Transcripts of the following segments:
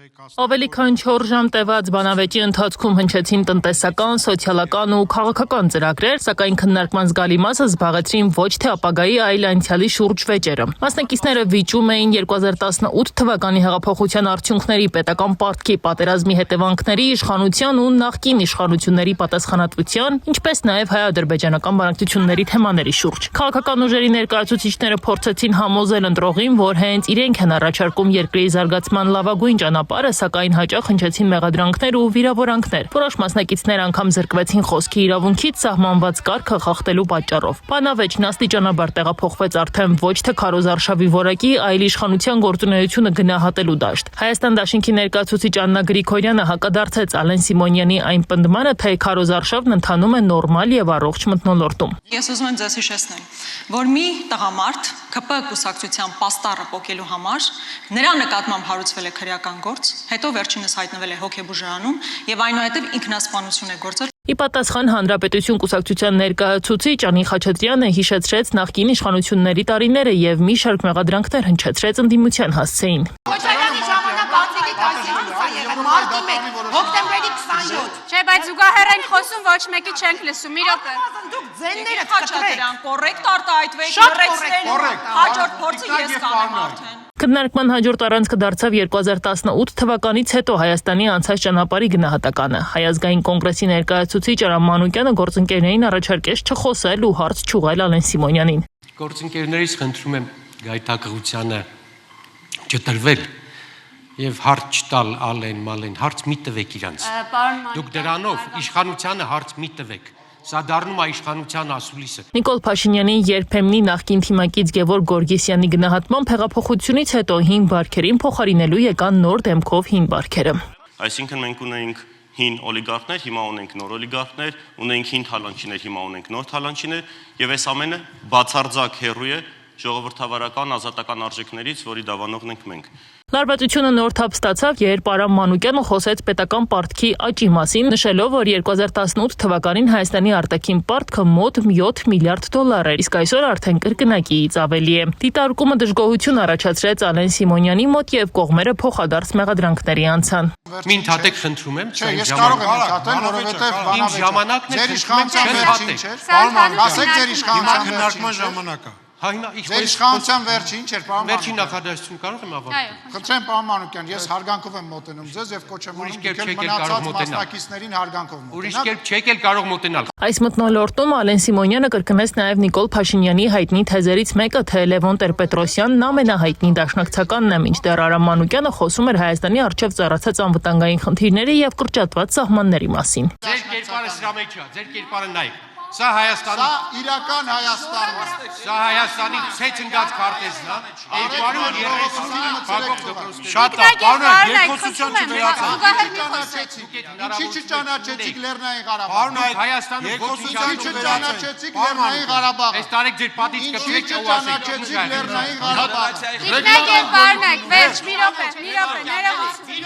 Ավելի քան 4 ժամ տևած բանավեճի ընթացքում հնչեցին տնտեսական, սոցիալական ու քաղաքական ծրագրեր, սակայն քննարկման զգալի մասը զբաղեցրին ոչ թե ապագայի, այլ անցյալի շուրջ վեճերը։ Մասնակիցները վիճում էին 2018 թվականի հեղափոխության արդյունքների, պետական պարտքի, պատերազմի հետևանքների, իշխանության ու նախկին իշխանությունների պատասխանատվության, ինչպես նաև հայ-ադրբեջանական բանակցությունների թեմաների շուրջ։ Քաղաքական ուժերի ներկայացուցիչները փորձեցին համոզել ընտրողին, որ հենց իրենք են առաջարկում երկրի զարգացման լավագույն ճանապարհը, սակայն հաճախ հնչեցին մեղադրանքներ ու վիրավորանքներ։ Որոշ մասնակիցներ անգամ զրկվեցին խոսքի իրավունքից սահմանված կարգը խախտելու պատճառով։ Բանավեճն աստիճանաբար տեղափոխվեց արդեն ոչ թե քարոզարշավի որակի, այլ իշխանության գործունեությունը գնահատելու դաշտ։ Հայաստան դաշինքի ներկայացուցիչ Աննա Գրիգորյանը հակադարձեց Ալեն Սիմոնյանի այն պնդմանը, թե քարոզարշավն ընթանում է նորմալ եւ առողջ մթնոլորտում։ Ես ուզում եմ ձեզ հիշեցնել, որ մի տղամարդ ԿՊ կուսակցության պաստառը պոկելու համար նրա նկատմամբ հարուցվել է քրեական գործ, հետո վերջինս հայտնվել է հոգեբուժարանում եւ այնուհետեւ ինքնասպանություն է գործել։ Ի պատասխան Հանրապետություն կուսակցության ներկայացուցիչ Անի Խաչատրյանը հիշեցրեց նախկին իշխանությունների տարիները եւ մի շարք մեղադրանքներ հնչեցրեց ընդդիմության հասցեին։ Քոչարյանի ժամանակ արձակի դասի մարտի 1 հոկտեմբերի 27։ Չէ, բայց զուգահեռ ենք խոսում, ոչ մեկի չենք լսում։ Մի րոպե։ Դուք ձենները Խաչատրյան, կոռեկտ արտահայտվեք, հաջորդ փորձը ես կանեմ արդեն։ Քննարկման հաջորդ առանցքը դարձավ 2018 թվականից հետո Հայաստանի անցած ճանապարհի գնահատականը։ Հայ ազգային կոնգրեսի ներկայացուցիչ Արամ Մանուկյանը գործընկերներին առաջարկեց չխոսել ու հարց չուղղել Ալեն Սիմոնյանին։ Գործընկերներից խնդրում եմ գայթակղությանը չտրվել եւ հարց չտալ Ալեն Մալեն, հարց մի տվեք իրանց։ Դուք դրանով իշխանությանը հարց մի տվեք։ Սա դառնում է իշխանության ասուլիսը։ Նիկոլ Փաշինյանի երբեմնի նախկին թիմակից Գևորգ Գորգեսյանի գնահատմամբ հեղափոխությունից հետո հին բարքերին փոխարինելու եկան նոր դեմքով հին բարքերը։ Այսինքն մենք ունեինք հին օլիգարխներ, հիմա ունենք նոր օլիգարխներ, ունենք հին թալանչիներ, հիմա ունենք նոր թալանչիներ, եւ այս ամենը բացարձակ հեռու է ժողովրդավարական ազատական արժեքներից, որի դավանողն ենք մենք։ Լարվածությունը նոր թափ ստացավ, երբ Արամ Մանուկյանը խոսեց պետական պարտքի աճի մասին, նշելով, որ 2018 թվականին Հայաստանի արտաքին պարտքը մոտ 7 միլիարդ դոլար էր, իսկ այսօր արդեն կրկնակիից ավելի է։ Դիտարկումը դժգոհություն առաջացրեց Ալեն Սիմոնյանի մոտ եւ կողմերը փոխադարձ մեղադրանքների անցան։ Մին թատեք խնդրում եմ, Չէ, ես կարող եմ ինքնատել, որովհետև իմ ժամանակն է, ձեր իշխանության վերջին չէր։ Պարոն, ասեք ձեր իշխանության քննարկման ժամանակը։ Ձեր իշխանության վերջին չէր, պարոն։ Վերջին նախադասություն կարող եմ ավարտել։ Խնդրեմ, պարոն Մանուկյան, ես հարգանքով եմ մոտենում ձեզ եւ կոչ եմ անում մնացած մասնակիցներին հարգանքով մոտենալ։ Ուրիշ կերպ չեք էլ կարող մոտենալ։ Այս մթնոլորտում Ալեն Սիմոնյանը կրկնեց նաև Նիկոլ Փաշինյանի հայտնի թեզերից մեկը, թե Լևոն Տեր-Պետրոսյանն ամենահայտնի դաշնակցականն է, մինչդեռ Արամ Մանուկյանը խոսում էր Հայաստանի առջև ծառացած անվտանգային խնդիրների եւ կրճատված սահմանների մասին։ Ձեր կերպարը սրա մեջ է, ձեր կերպարը նայեք։ Սա Հայաստանի, Սա իրական Հայաստանն է։ սա Հայաստանի ցեց ընկած քարտեզն է։ 230 Շատ Պարոն, երկխոսություն չվերացրեք։ Ինչի չճանաչեցիք Լեռնային Ղարաբաղը։ Հայաստանը Ինչի չճանաչեցիք Լեռնային Ղարաբաղը։ Այս տարեք ձեր պատից կպրեք Ինչի չճանաչեցիք Լեռնային Ղարաբաղը։ Տիկնակ եւ Վարնակ, վերջ, մի րոպե, ներողություն։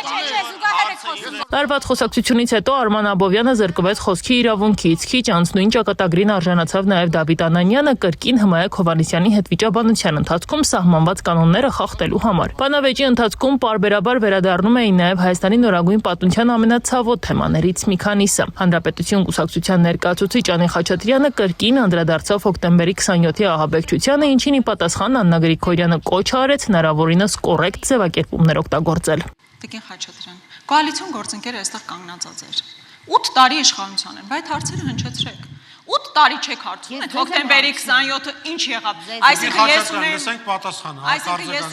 Չէ, զուգահեռ եք խոսում։ Տարված խոսակցությունից հետո Արման Աբովյանը զրկվեց խոսքի իրավունքից, քիչ անց նույն ճակատագրին արժանացավ նաև Դավիթ Անանյանը կրկին Հմայակ Հովհաննիսյանի հետ վիճաբանության ընթացքում սահմանված կանոնները խախտելու համար։ Բանավեճի ընթացքում պարբերաբար վերադառնում էին նաև Հայաստանի նորագույն պատմության ամենացավոտ թեմաներից մի քանիսը։ Հանրապետություն կուսակցության ներկայացուցիչ Անի Խաչատրյանը կրկին անդրադարձավ հոկտեմբերի 27-ի ահաբեկչությանը, ինչին ի պատասխան Աննա Գրիգորյանը կոչ արեց հնարավորինս կոռեկտ ձևակերպումներ օգտագործել։ Տիկին Խաչատրյան, կոալիցիոն գործընկերը այստեղ կանգնած է։ 8 տարի իշխանության են, բայց հարցերը հնչեցրեք։ 8 տարի չեք հարցնում, հոկտեմբերի 27-ը ինչ եղավ։ Այսինքն ես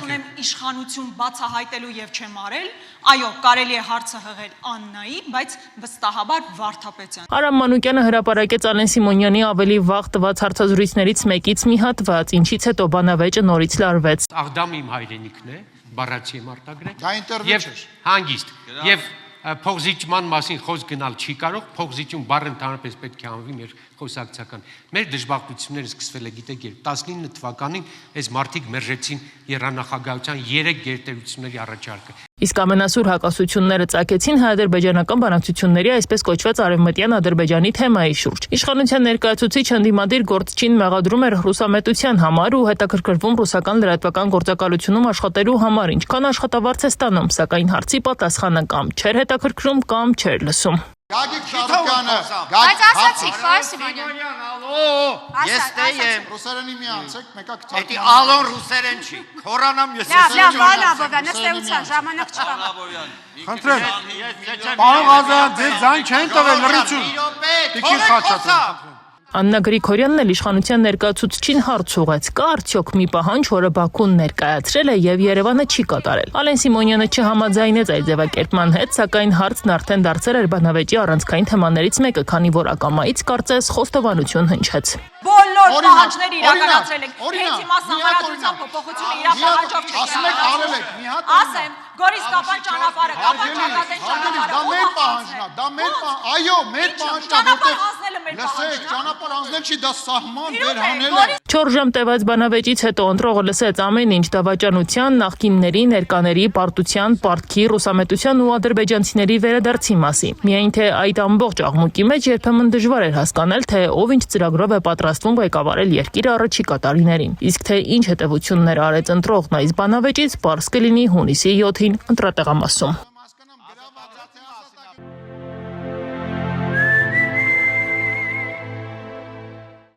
ունեմ իշխանություն բացահայտելու եւ չեմ արել։ Այո, կարելի է հարցը հղել Աննայի, բայց վստահաբար Վարդապետյան։ Արամ Մանուկյանը հրապարակեց Ալեն Սիմոնյանի ավելի վաղ տված հարցազրույցներից մեկից մի հատված, ինչից հետո բանավեճը նորից լարվեց։ Աղդամ իմ հայրենիքն է, բառացի եմ արտագրել։ Դա ինտերվյու չէր։ Հանգիստ եւ փողզիջման մասին խոսք գնալ չի կարող, փողզիջում բառը ընդհանրապես պետք է անվի մեր խոսակցական։ Մեր դժբախտությունները սկսվել է գիտեք երբ 19 թվականին այս մարտիկ մերժեցին երանախագահության 3 գերտերությունների առաջարկը։ Իսկ ամենասուր հակասությունները ծագեցին հայ-ադրբեջանական բանակցությունների այսպես կոչված արևմտյան Ադրբեջանի թեմայի շուրջ։ Իշխանության ներկայացուցիչ ընդդիմադիր գործչին մեղադրում էր ռուսամետության համար ու հետաքրքրվում ռուսական լրատվական գործակալությունում աշխատելու համար, ինչքան աշխատավարձ է ստանում, սակայն հարցի պատասխանը կամ չէր հետաքրքրում, կամ չէր լսում։ Գագիկ Շարուկյանը, Բայց ասացիք, Ֆարս Սիմոնյան։ Ես տեյեմ։ ռուսերենի մի անցեք, մեկա Էդի ալոն ռուսերեն չի։ Խորանամ ես։ Լավ, Վան Աբովյան, ըստեյության ժամանակ չկա։ Խնդրեմ, պարոն Ղազարյան, ձեր ձայն չեն տվել լրություն։ Տիկին Խաչատրյան։ Աննա Գրիգորյանն էլ իշխանության ներկայացուցչին հարց ուղեց. կա արդյոք մի պահանջ, որը Բաքուն ներկայացրել է եւ Երևանը չի կատարել։ Ալեն Սիմոնյանը չհամաձայնեց այդ ձևակերպման հետ, սակայն հարցն արդեն դարձել էր բանավեճի առանցքային թեմաներից մեկը, քանի որ ակամայից կարծես խոստովանություն հնչեց։ Բոլոր պահանջները իրականացրել եք։ Հենց հիմա համարացության փոփոխությունը իր պահանջով չի։ Ասում եք արել եք, մի հատ Ասեմ, Գորիս Կապան ճանապարհը, Կապան ճակատեն ճանապարհը։ Դա մեր պահանջն է, դա մեր այո, մեր պահանջն է, ճանապարհ հանձնելը մեր լսեք, պահանջն է։ ճանապարհ հանձնել չի, դա սահման վերհանել է։ 4 ժամ տևած բանավեճից հետո ընտրողը լսեց ամեն ինչ դավաճանության, նախկինների, ներկաների, պարտության, պարտքի, ռուսամետության ու ադրբեջանցիների վերադարձի մասին։ Միայն թե այդ ամբողջ աղմուկի մեջ երբեմն դժվար էր հասկանալ, թե ով ինչ ծրագրով է պատրաստվում ղեկավարել երկիրը առաջիկա տարիներին։ Իսկ թե ինչ հետևություններ արեց ընտրողն այս բանավեճից, պարզ կլինի հունիսի 7-ին ընտրատեղամասում։